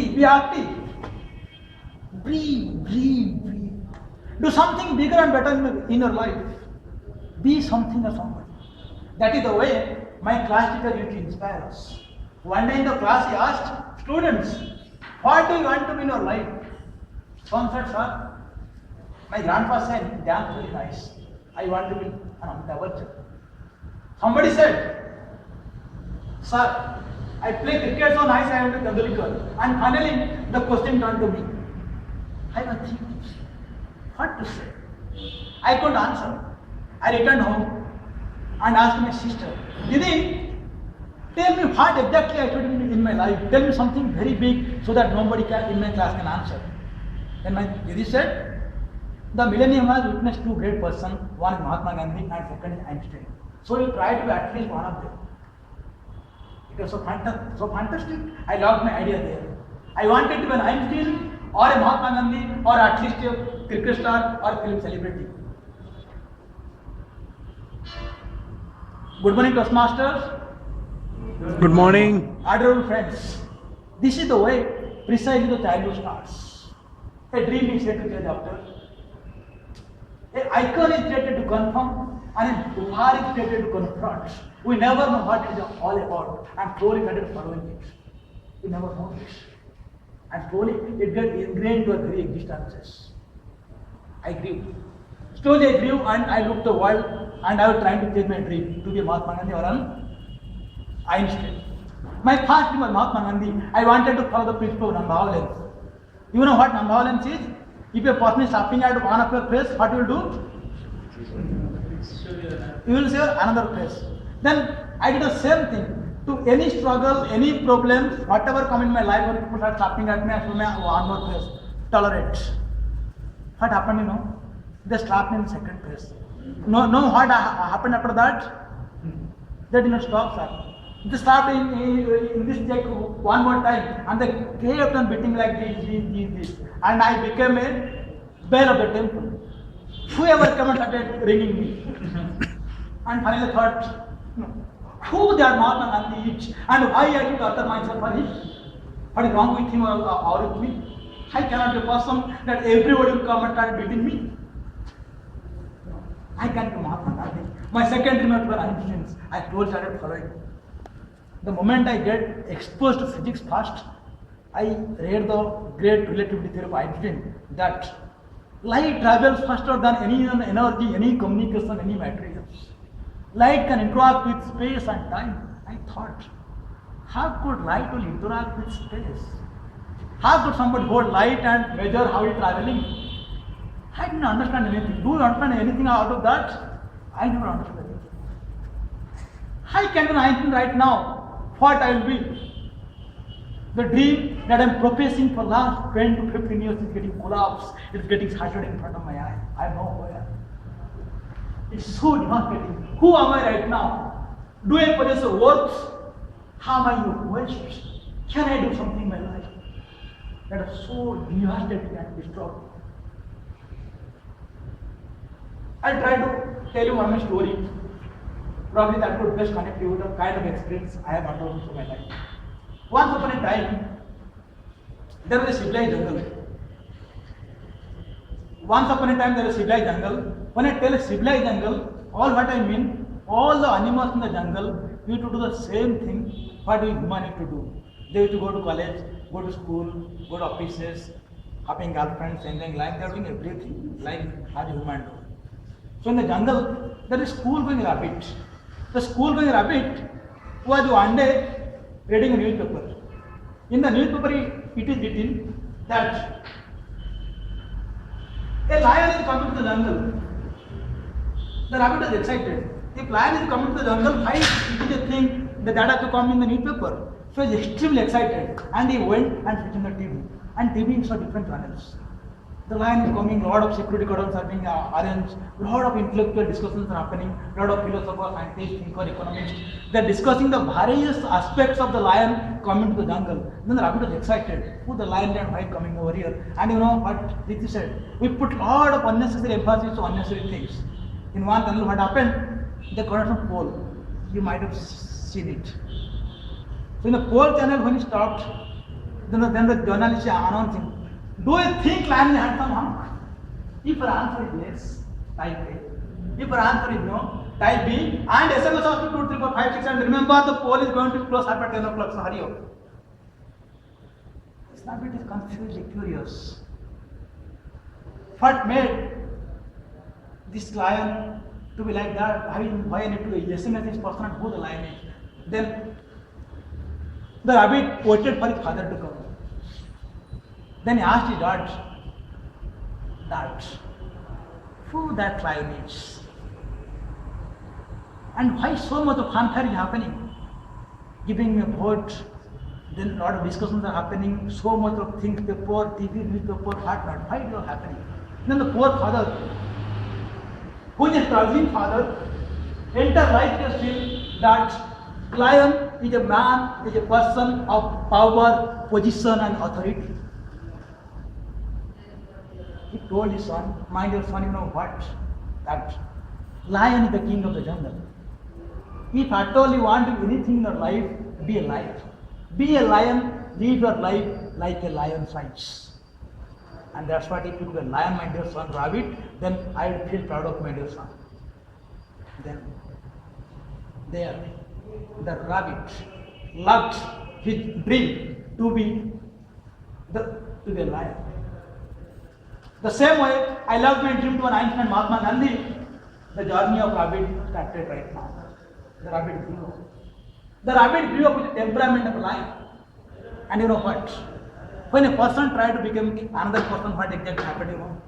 be active. Breathe, breathe, breathe. Do something bigger and better in your life. Be something or somebody. That is the way my class teacher used to inspire us. One day in the class he asked students, what do you want to be in your life? Some said, sir, my grandpa said, dance very nice. I want to be an Amitabh Bachchan. Somebody said, sir, I play cricket so nice, I want to be Tendulkar. And finally, the question turned to me. I was thinking, what to say? I couldn't answer. I returned home and asked my sister, Didi, tell me what exactly I should do in my life. Tell me something very big so that nobody in my class can answer. Then my Didi said, the millennium has witnessed two great persons, one is Mahatma Gandhi and second is Einstein. So you try to be at least one of them. It was so fantastic. I loved my idea there. I wanted to be an Einstein or a Mahatma Gandhi or at least a cricket star or film celebrity. Good morning, Toastmasters. Good morning. Adorable friends. This is the way precisely the childhood starts. A dream is set to judge after. An icon is created to confirm and a dwar is created to confront. We never know what it is all about and slowly started following it. We never know this. And slowly it gets ingrained to our very existences. I grew. Slowly I grew and I looked the world and I was trying to change my dream to be Mahatma Gandhi or an Einstein. My first dream was Mahatma Gandhi. I wanted to follow the principle of non-violence. You know what non-violence is? If a person is stopping at one of your face, what you will do? You will say another face. Then I did the same thing. To any struggle, any problems, whatever come in my life, when people start slapping at me, I show me one more face. Tolerate. What happened, you know? They slapped me in second face. No, what happened after that? They did not stop, sir. They slapped in this check one more time, and they kept on beating like this. And I became a bell of the temple. Whoever came and started ringing me. And finally thought, who that Mahatma Gandhi is and why I should utter myself for him? What is wrong with him or with me? I cannot be a person that everybody will come and start beating me. I can't be Mahatma Gandhi. My second dream was Einstein. I slowly started following. The moment I get exposed to physics first, I read the great relativity theory of Einstein that light travels faster than any energy, any communication, any materials. Light can interact with space and time. I thought, how could light will interact with space? How could somebody hold light and measure how it is traveling? I didn't understand anything. Do you understand anything out of that? I never understood anything. I can do Einstein right now. What I will be? The dream that I am professing for last 10 to 15 years is getting collapsed. It's getting shattered in front of my eye. I have no idea. It's so devastating. Who am I right now? Do I possess a worth? How am I in a quest? Can I do something in my life that is so devastating and disturbing? I'll try to tell you one story. Probably that would best connect you with the kind of experience I have undergone through my life. Once upon a time, there was a civilized jungle. Once upon a time, there was a civilized jungle. When I tell a civilized jungle, all what I mean, all the animals in the jungle used to do the same thing what we humans need to do. They used to go to college, go to school, go to offices, having girlfriends, enjoying life. They are doing everything like as a human do. So in the jungle, there is school-going rabbit. The school-going rabbit was one day reading a newspaper. In the newspaper, it is written that a lion is coming to the jungle. The rabbit is excited. If lion is coming to the jungle, why it is a thing that has to come in the newspaper? So he is extremely excited, and he went and switched on the TV. And TV saw different channels. The lion is coming, lot of security cordons are being arranged, lot of intellectual discussions are happening, lot of philosophers, scientists, thinkers, economists. They are discussing the various aspects of the lion coming to the jungle. Then the rabbit was excited. Who the lion and why coming over here? And you know what Ritu said? We put lot of unnecessary emphasis on unnecessary things. In one tunnel, what happened? They got some pole. You might have seen it. So in the pole channel, when he stopped, then the journalist is announcing, do you think lion had some hump? If your answer is yes, type A. If your answer is no, type B. And SMS also 2, 3, 4, 5, 6, and remember the poll is going to close at 10 o'clock, so hurry up. This rabbit is confused, curious. What made this lion to be like that? Why I need to SMS this person and who the lion is? Then the rabbit waited for his father to come. Then he asked his dad, who that lion is? And why so much of fanfare is happening? Giving me a vote, then a lot of discussions are happening, so much of things, paper, TV, newspaper, whatnot. Why it is happening? Then the poor father, who is a struggling father, entire life has feel that lion is a man, is a person of power, position and authority. He told his son, my dear son, you know what? That lion is the king of the jungle. If at all you want to do anything in your life, be a lion. Be a lion, live your life like a lion size. And that's what if you be a lion, my dear son, rabbit, then I will feel proud of my dear son. Then there, the rabbit loved his dream to be a lion. The same way I loved my dream to an Einstein, Mahatma Gandhi. The journey of rabbit started right now. The rabbit grew up. The rabbit grew up with the temperament of a lion. And you know what? When a person tried to become another person, what exactly happened, you know?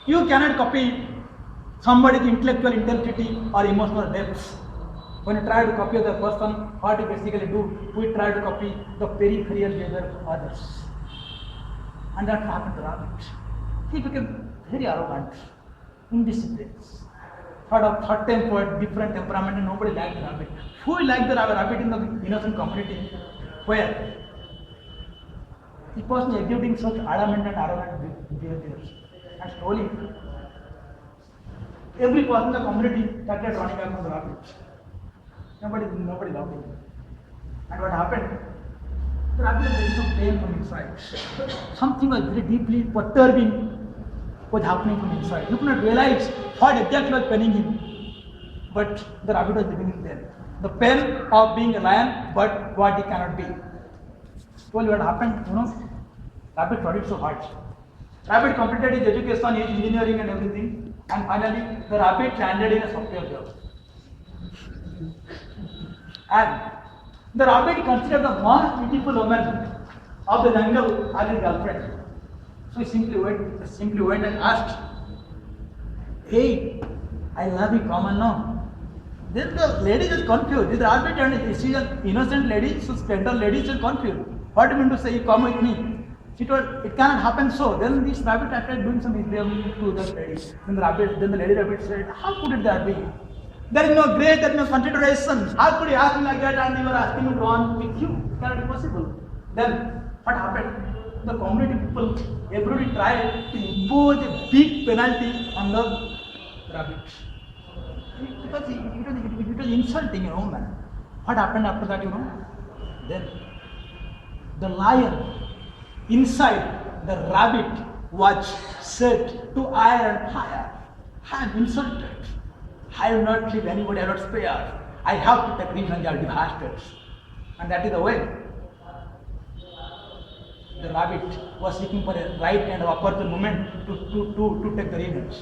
You cannot copy somebody's intellectual intensity or emotional depth. When you try to copy other person, what you basically do, we try to copy the peripheral behavior of others. And that happened to rabbit. He became very arrogant, indisciplined, hot-tempered, different temperament, and nobody liked the rabbit. Who liked the rabbit in the innocent community? Where the person exhibiting such adamant and arrogant behaviors. And slowly, every person in the community started running back from the rabbit. Nobody loved him. And what happened? The rabbit was some pain from inside. Something was very deeply perturbing was happening from inside. You could not realize what exactly was paining him. But the rabbit was living in there. The pain of being a lion, but what he cannot be. Well, what happened, you know? Rabbit tried it so hard. Rabbit completed his education, his engineering and everything. And finally, the rabbit landed in a software job. And the rabbit considered the most beautiful woman of the jungle as his girlfriend. So he simply went and asked, hey, I love you, come on now. Then the lady is confused. This rabbit and she is an innocent lady, so tender lady is confused. What do you mean to say, you come with me? She told, it cannot happen so. Then this rabbit started doing some behavior to the lady. Then the lady rabbit said, how could it that be? There is no grace, there is no consideration. How could you ask me like that and you are asking me to run with you? It cannot be possible. Then what happened? The community people, everybody tried to impose a big penalty on the rabbit. Because it was insulting, you know, man. What happened after that, you know? Then the lion inside the rabbit was set to iron fire. I am insulted. I will not leave anybody, I will not spare. I have to take revenge, I will devastate. And that is the way. The rabbit was seeking for a right and opportune moment to take the revenge.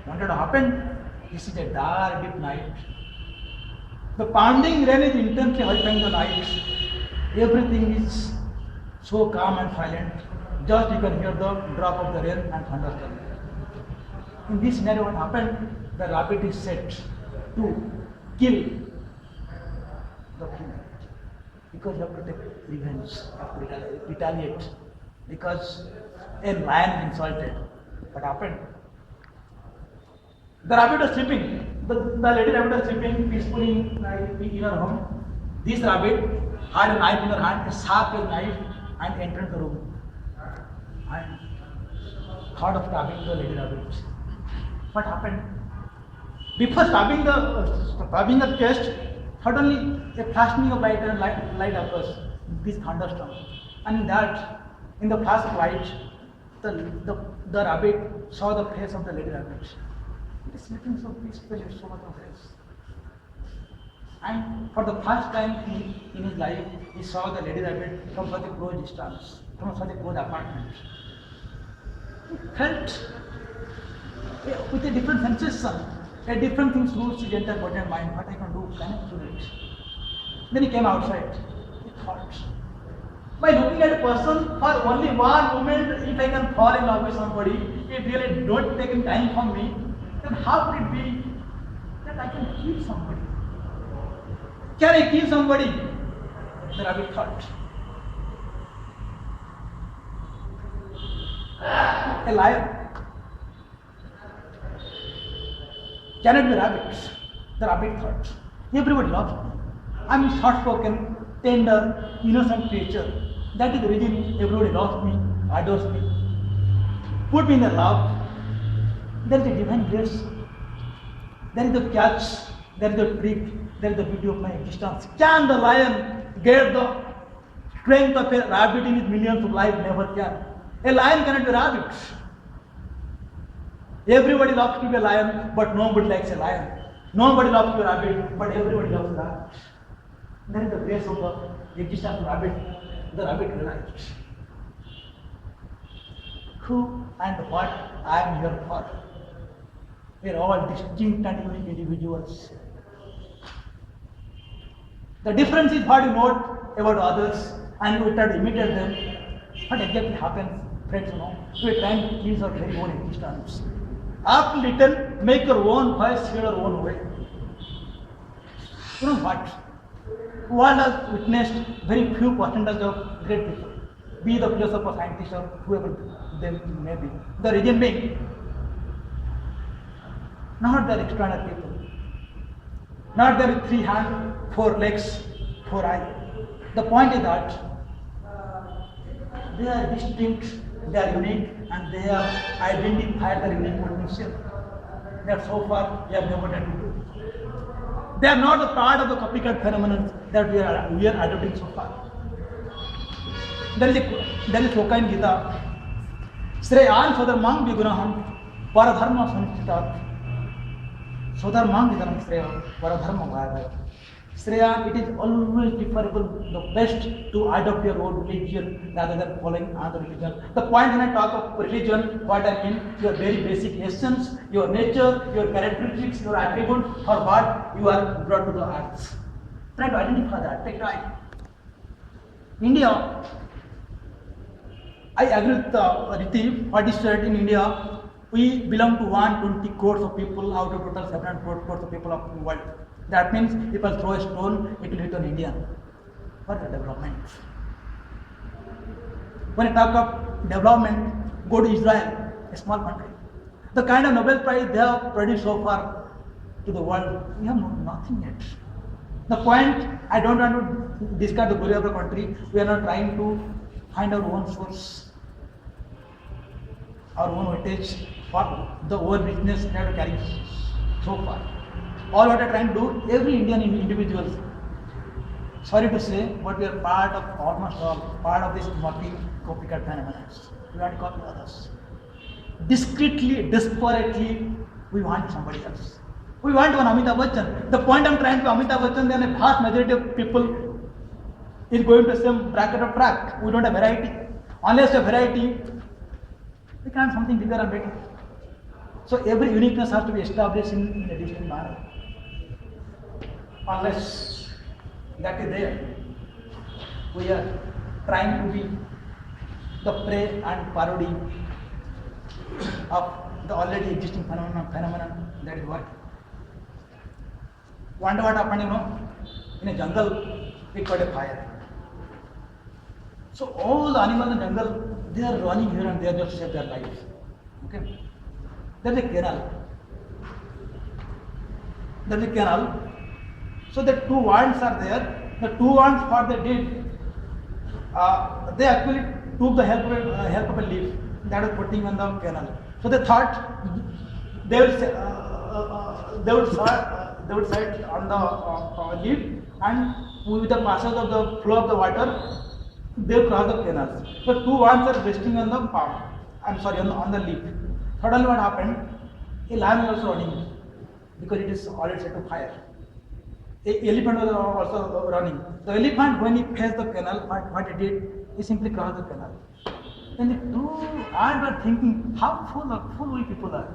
What had happened? This is a dark, deep night. The pounding rain is intensely horrifying the night. Everything is so calm and silent. Just you can hear the drop of the rain and thunderstorm. In this scenario, what happened? The rabbit is set to kill the female. Because you have to take revenge, you have to retaliate. Because a lion insulted. What happened? The rabbit was sleeping. The lady rabbit was sleeping peacefully in her home. This rabbit had a knife in her hand, a sharp knife, and entered the room. And thought of stabbing the lady rabbit. What happened? Before stabbing the chest, Suddenly, a flashing of light and light occurs, this thunderstorm. And that, in the flash of light, the rabbit saw the face of the lady rabbit. It is sleeping so peacefully, so much of rest. And for the first time in his life, he saw the lady rabbit from such a close distance, from such a close apartment. He felt with a different sensation, a different thing through his entire body and mind. What I can do, can I do it? Then he came outside. He thought, by looking at a person for only one moment, if I can fall in love with somebody, if really don't take time from me, then how could it be that I can kill somebody? Can I kill somebody? The rabbit thought. A lion cannot be rabbits. The rabbit thought. Everybody loves me. I'm a soft-spoken, tender, innocent creature. That is the reason everybody loves me, adores me. Put me in their love. There is a divine grace. There is the catch. There is the trick. There is the beauty of my existence. Can the lion get the strength of a rabbit in his millions of lives? Never can. A lion cannot be a rabbit. Everybody loves to be a lion, but nobody likes a lion. Nobody loves to be a rabbit, but everybody loves a rabbit. There is the grace of the existence of rabbit. The rabbit realized who and what I am here for. We are all distinct and unique individuals. The difference is what you know about others and we try to imitate them. What exactly happens, friends, you know? We are trying to please our very own existence. After little, make your own voice hear your own way. You know what? World has witnessed very few percentage of great people, be the philosopher, scientist, or whoever they may be. The reason being, not their extraordinary people, not their 3 hands, 4 legs, 4 eyes. The point is that they are distinct, they are unique, and they have identified their unique potential. That so far we have never done to do. They are not a part of the copycat phenomenon that we are adopting so far. There is a sloka in Gita. Shreyan sodharmang vigunaham paradharma sanchitat. Sodharmang vigunaham shreyan paradharma vayavaya. Shreyan, it is always preferable, the best to adopt your own religion rather than following another religion. The point when I talk of religion, what I mean, your very basic essence, your nature, your characteristics, your attributes, for what you are brought to the earth. Try to identify that, take time. India, I agree with Riti, what is said in India, we belong to 120 crores of people out of total 700 crores of people of the world. That means if I throw a stone, it will hit an Indian. What is development? When I talk of development, go to Israel, a small country. The kind of Nobel Prize they have produced so far to the world, we have nothing yet. The point, I don't want to discard the glory of the country. We are not trying to find our own source, our own heritage, for the own business we have to carry so far. All what I are trying to do, every Indian individual, sorry to say, but we are part of almost all, part of this copycat phenomenon. We want to copy others. Discreetly, desperately, we want somebody else. We want one Amitabh Bachchan. The point I am trying to Amitabh Bachchan, then a vast majority of people is going to the same bracket of track. We don't have variety. Unless a variety, we can't have something bigger and better. So every uniqueness has to be established in a distinct manner. Unless that is there, we are trying to be the prey and parody of the already existing phenomenon. That is what. Wonder what happened, you know? In a jungle, it caught a fire. So all the animals in the jungle, they are running here and there just to save their lives. Okay? There is a canal. There is a canal. So the 2 ants are there. The 2 ants, what they did, they actually took the help of a leaf that was putting on the canal. So they thought they will they would sit on the leaf, and with the passage of the flow of the water, they would cross the canals. So two ants are resting on the palm. On the leaf. Suddenly, what happened? A lion was also running because it is already set to fire. A elephant was also running. The elephant, when he faced the canal, what he did, he simply crossed the canal. Then the two ants were thinking, how fool we people are.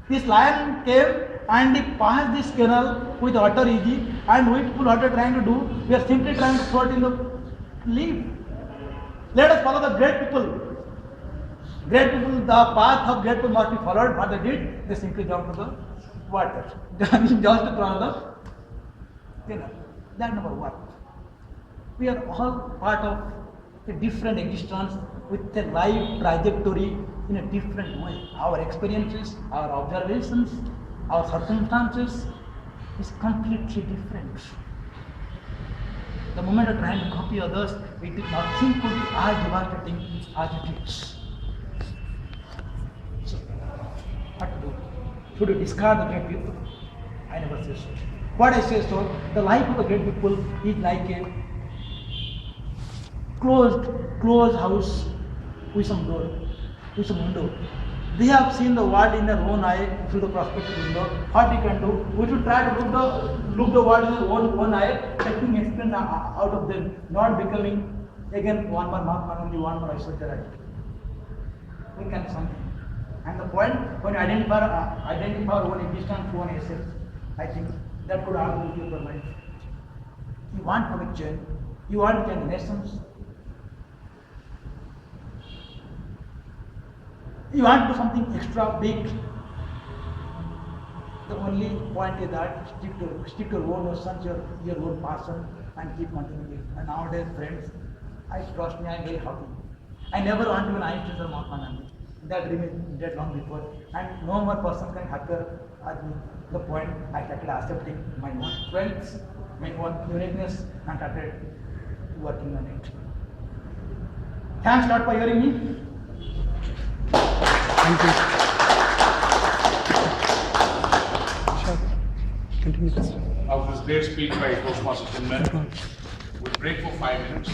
This lion came and he passed this canal with water easy, and with full water trying to do, we are simply trying to float in the leaf. Let us follow the great people. Great people, the path of great people must be followed. What they did, they simply jumped to the water. Just to cross the canal. That number one. We are all part of a different existence with a life trajectory in a different way. Our experiences, our observations, our circumstances is completely different. The moment of trying to copy others, nothing could be as devastating as it is. So, what to do? Should we discard the great people? I never say so. What I say so, the life of the great people is like a closed house with some door, with some window. They have seen the world in their own eye through the perspective window. What we can do? We should try to look the world in our own eye, taking experience out of them, not becoming again one more Mahatma Gandhi, one more Aishwarya Rai. We can do something. And the point when you identify our own existence, own essence, I think that could all be your life. You want to make change. You want to change nations. You want to do something extra big. The only point is that stick to your own notions, your own passion, and keep continuing it. And nowadays, friends, trust me, I'm very happy. I never want to be an Einstein or Mahatma Gandhi. That dream is dead long before, and no more person can happier at me. The point I started accepting my own strengths, my own uniqueness, and started working on it. Thanks a lot for hearing me. Thank you. Sure. Continue this. Of this great speech by Toastmaster Chinmay. We'll break for 5 minutes.